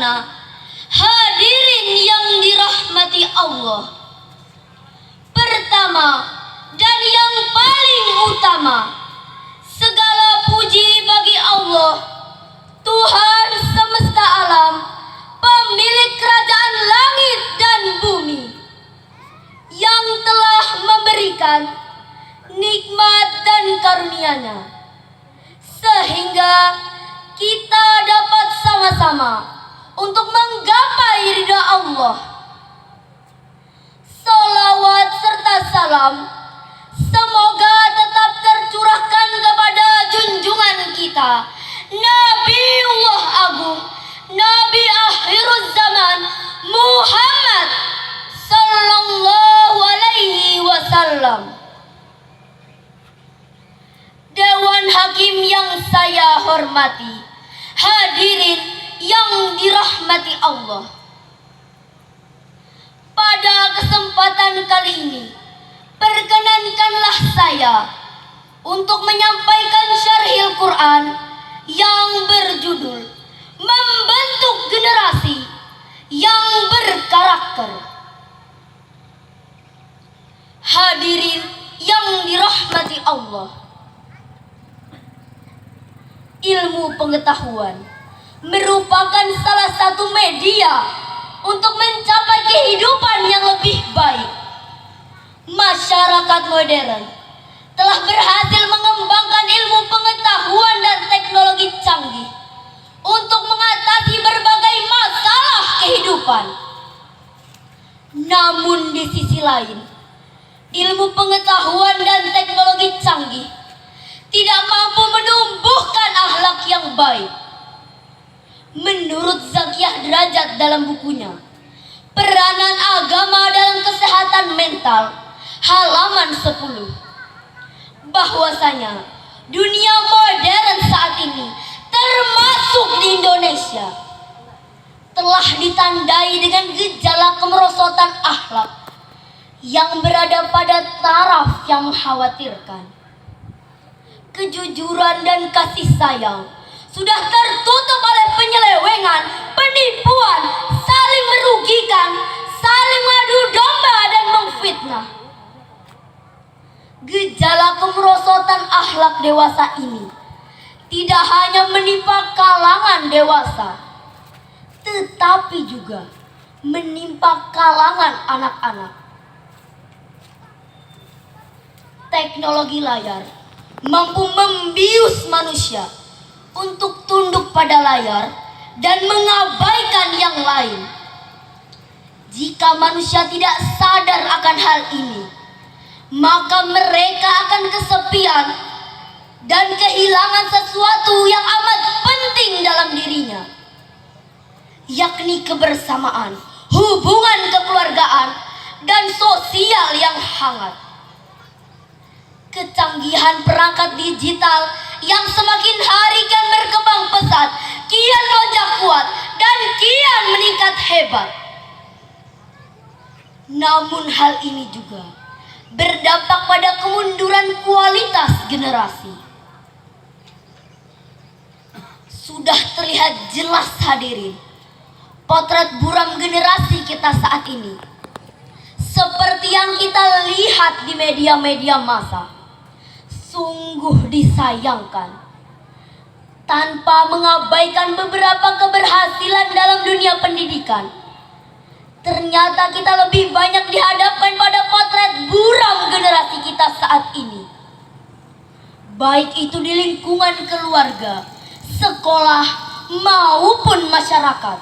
sana, hadirin yang dirahmati Allah. Pertama dan yang paling utama, segala puji bagi Allah, Tuhan semesta alam, pemilik kerajaan langit dan bumi, yang telah memberikan nikmat dan karunia-Nya, sehingga kita dapat sama-sama untuk menggapai ridha Allah. Salawat serta salam semoga tetap tercurahkan kepada junjungan kita, Nabiullah Agung, Nabi akhirul zaman, Muhammad sallallahu alaihi wasallam. Dewan Hakim yang saya hormati, hadirin yang dirahmati Allah. Pada kesempatan kali ini, perkenankanlah saya untuk menyampaikan syarhil Quran yang berjudul Membentuk Generasi yang Berkarakter. Hadirin yang dirahmati Allah, ilmu pengetahuan merupakan salah satu media untuk mencapai kehidupan yang lebih baik. Masyarakat modern telah berhasil mengembangkan ilmu pengetahuan dan teknologi canggih untuk mengatasi berbagai masalah kehidupan. Namun di sisi lain, ilmu pengetahuan dan teknologi canggih tidak mampu menumbuhkan akhlak yang baik. Menurut Zakiyah Derajat dalam bukunya Peranan Agama dalam Kesehatan Mental, halaman 10, bahwasanya dunia modern saat ini, termasuk di Indonesia, telah ditandai dengan gejala kemerosotan akhlak yang berada pada taraf yang mengkhawatirkan. Kejujuran dan kasih sayang sudah tertutup oleh penyelewengan, penipuan, saling merugikan, saling mengadu domba dan memfitnah. Gejala kemerosotan akhlak dewasa ini tidak hanya menimpa kalangan dewasa, tetapi juga menimpa kalangan anak-anak. Teknologi layar mampu membius manusia untuk tunduk pada layar dan mengabaikan yang lain. Jika manusia tidak sadar akan hal ini, maka mereka akan kesepian dan kehilangan sesuatu yang amat penting dalam dirinya, yakni kebersamaan, hubungan kekeluargaan, dan sosial yang hangat. Kecanggihan perangkat digital yang semakin hari kian berkembang pesat, kian melonjak kuat, dan kian meningkat hebat. Namun hal ini juga berdampak pada kemunduran kualitas generasi. Sudah terlihat jelas hadirin potret buram generasi kita saat ini, seperti yang kita lihat di media-media massa. Sungguh disayangkan, tanpa mengabaikan beberapa keberhasilan dalam dunia pendidikan, ternyata kita lebih banyak dihadapkan pada potret buram generasi kita saat ini. Baik itu di lingkungan keluarga, sekolah, maupun masyarakat.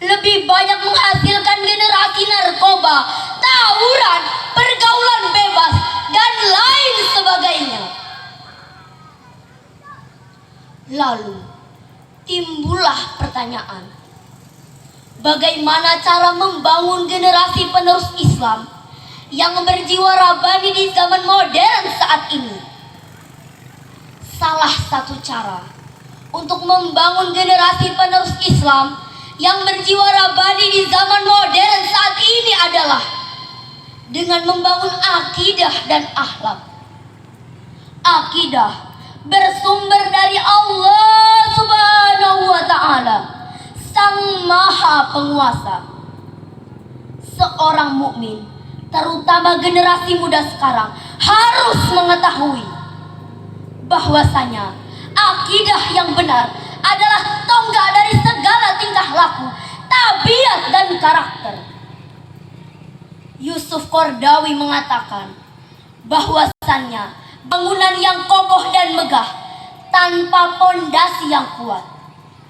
Lebih banyak menghasilkan generasi narkoba, tawuran, pergaulan bebas, dan lain sebagainya. Lalu timbullah pertanyaan, bagaimana cara membangun generasi penerus Islam yang berjiwa rabani di zaman modern saat ini? Salah satu cara untuk membangun generasi penerus Islam yang berjiwa rabani di zaman modern saat ini adalah dengan membangun akidah dan akhlak. Akidah bersumber dari Allah Subhanahu wa Ta'ala, Sang penguasa. Seorang mukmin, terutama generasi muda sekarang, harus mengetahui bahwasanya akidah yang benar adalah tonggak dari segala tingkah laku, tabiat dan karakter. Yusuf Qaradawi mengatakan bahwasannya bangunan yang kokoh dan megah tanpa pondasi yang kuat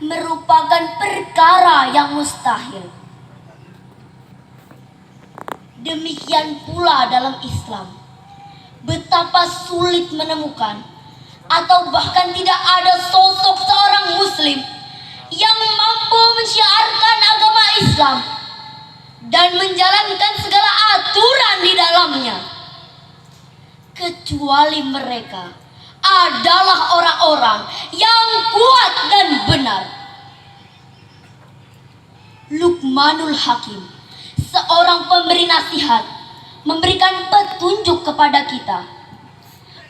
merupakan perkara yang mustahil. Demikian pula dalam Islam, betapa sulit menemukan atau bahkan tidak ada sosok seorang muslim yang mampu mensyiarkan agama Islam dan menjalankan segala aturan di dalamnya, kecuali mereka adalah orang-orang yang kuat dan benar. Luqmanul Hakim, seorang pemberi nasihat, memberikan petunjuk kepada kita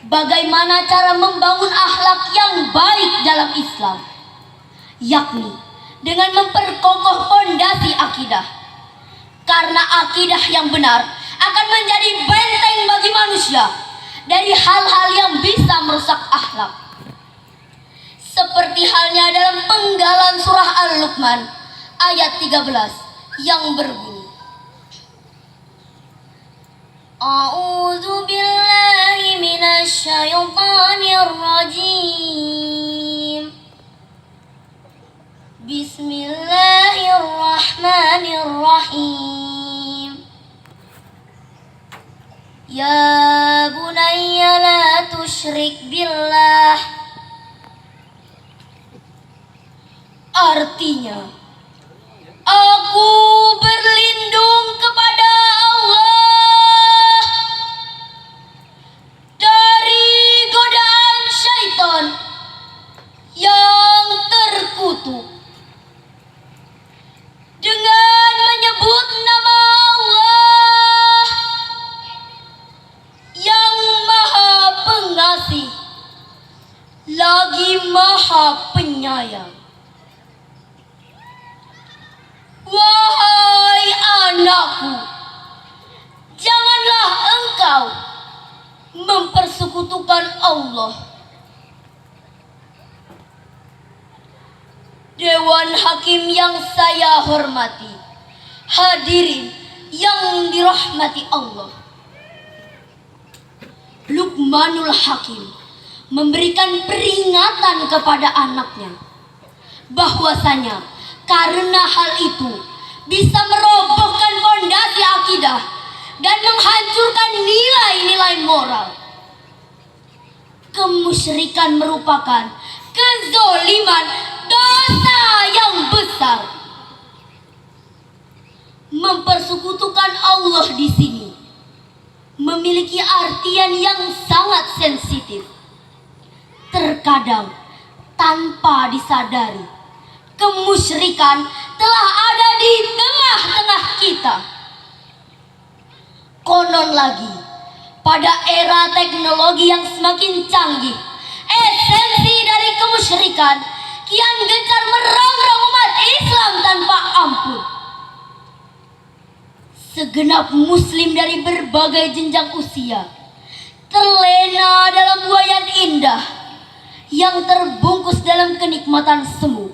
bagaimana cara membangun akhlak yang baik dalam Islam, yakni dengan memperkokoh pondasi akidah. Karena akidah yang benar akan menjadi benteng bagi manusia dari hal-hal yang bisa merusak akhlak. Seperti halnya dalam penggalan surah Al-Luqman ayat 13 yang berbunyi, A'udzu billahi minasy syaithanir rajim. Bismillahirrahmanirrahim. Ya bunayya la tusyrik billah. Artinya, aku berlindung kepada Allah dari godaan syaitan yang terkutuk. Dengan menyebut nama Allah yang Maha Pengasih lagi Maha Penyayang. Wahai anakku, janganlah engkau mempersekutukan Allah. Dewan Hakim yang saya hormati, hadirin yang dirahmati Allah, Luqmanul Hakim memberikan peringatan kepada anaknya bahwasanya karena hal itu bisa merobohkan pondasi akidah dan menghancurkan nilai-nilai moral. Kemusyrikan merupakan kezoliman, dosa yang besar. Mempersekutukan Allah di sini memiliki artian yang sangat sensitif. Terkadang tanpa disadari, kemusyrikan telah ada di tengah-tengah kita. Konon lagi, pada era teknologi yang semakin canggih, esensi dari kemusyrikan kian gencar merongrong umat Islam tanpa ampun. Segenap muslim dari berbagai jenjang usia terlena dalam buayan indah yang terbungkus dalam kenikmatan semu.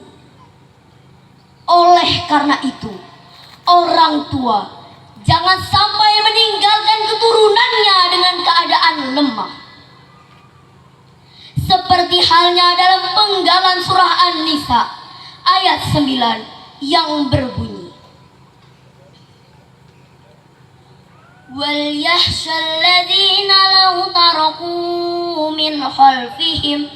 Oleh karena itu, orang tua jangan sampai meninggalkan keturunannya dengan keadaan lemah. Seperti halnya dalam penggalan surah An-Nisa ayat 9 yang berbunyi, wal yahsyal ladzina law taraku min khalfihim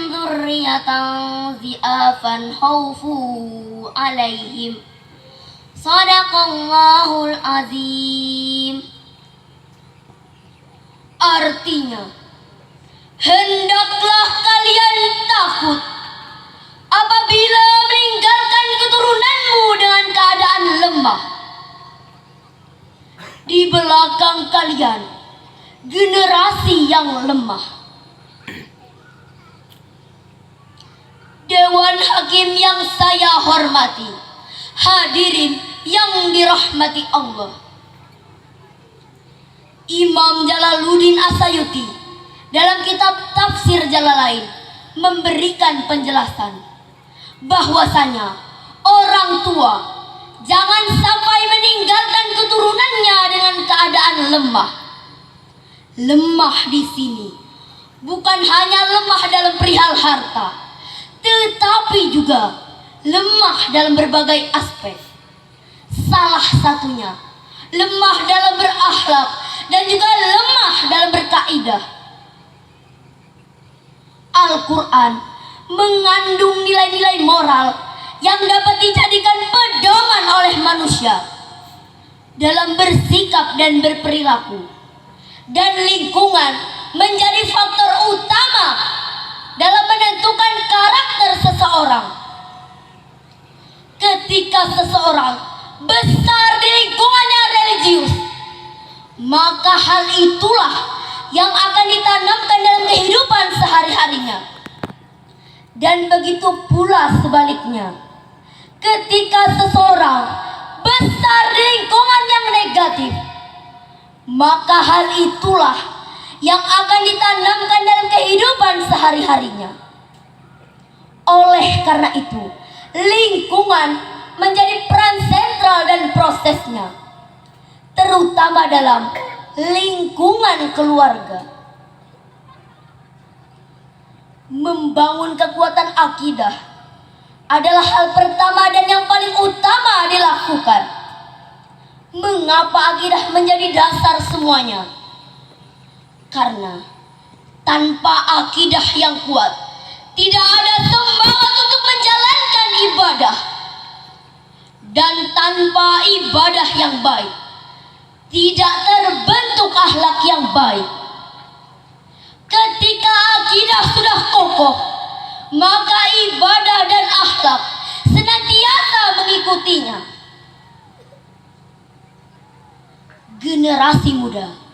dzurriyyatan dhi'afan khaufu alaihim. Shadaqallahul azim. Artinya, hendaklah kalian takut apabila meninggalkan keturunanmu dengan keadaan lemah. Di belakang kalian generasi yang lemah. Dewan Dewan Hakim yang saya hormati, hadirin yang dirahmati Allah. Imam Jalaluddin As-Sayuti dalam kitab Tafsir Jalalain memberikan penjelasan bahwasanya orang tua jangan sampai meninggalkan keturunannya dengan keadaan lemah. Lemah di sini bukan hanya lemah dalam perihal harta, tetapi juga lemah dalam berbagai aspek. Salah satunya lemah dalam berakhlak dan juga lemah dalam berkaidah. Al-Quran mengandung nilai-nilai moral yang dapat dijadikan pedoman oleh manusia dalam bersikap dan berperilaku, dan lingkungan menjadi faktor utama dalam menentukan karakter seseorang. Ketika seseorang besar di lingkungan yang religius, maka hal itulah yang akan ditanamkan dalam kehidupan sehari-harinya. Dan begitu pula sebaliknya, ketika seseorang besar di lingkungan yang negatif, maka hal itulah yang akan ditanamkan dalam kehidupan sehari-harinya. Oleh karena itu, lingkungan menjadi peran sentral dan prosesnya, terutama dalam lingkungan keluarga. Membangun kekuatan akidah adalah hal pertama dan yang paling utama dilakukan. Mengapa akidah menjadi dasar semuanya? Karena tanpa akidah yang kuat, tidak ada semangat untuk menjalankan ibadah. Dan tanpa ibadah yang baik, tidak terbentuk akhlak yang baik. Ketika akidah sudah kokoh, maka ibadah dan akhlak senantiasa mengikutinya. Generasi muda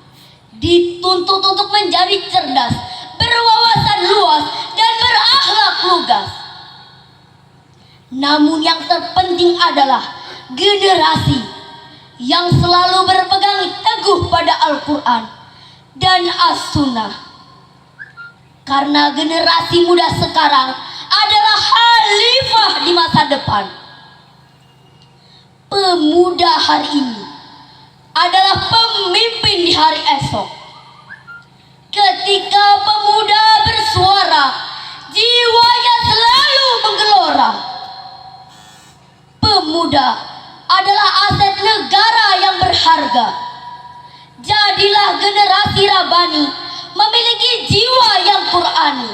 dituntut untuk menjadi cerdas, berwawasan luas, dan berakhlak lugas. Namun yang terpenting adalah generasi yang selalu berpegang teguh pada Al-Quran dan As-Sunnah. Karena generasi muda sekarang adalah khalifah di masa depan. Pemuda hari ini adalah pemimpin di hari esok. Ketika pemuda bersuara, jiwanya selalu menggelora. Pemuda adalah aset negara yang berharga. Jadilah generasi Rabbani memiliki jiwa yang Qur'ani.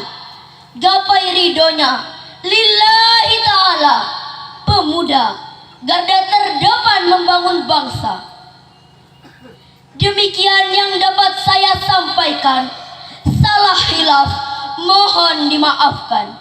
Gapai ridhonya lillahi ta'ala. Pemuda garda terdepan membangun bangsa. Demikian yang dapat saya sampaikan. Salah hilaf mohon dimaafkan.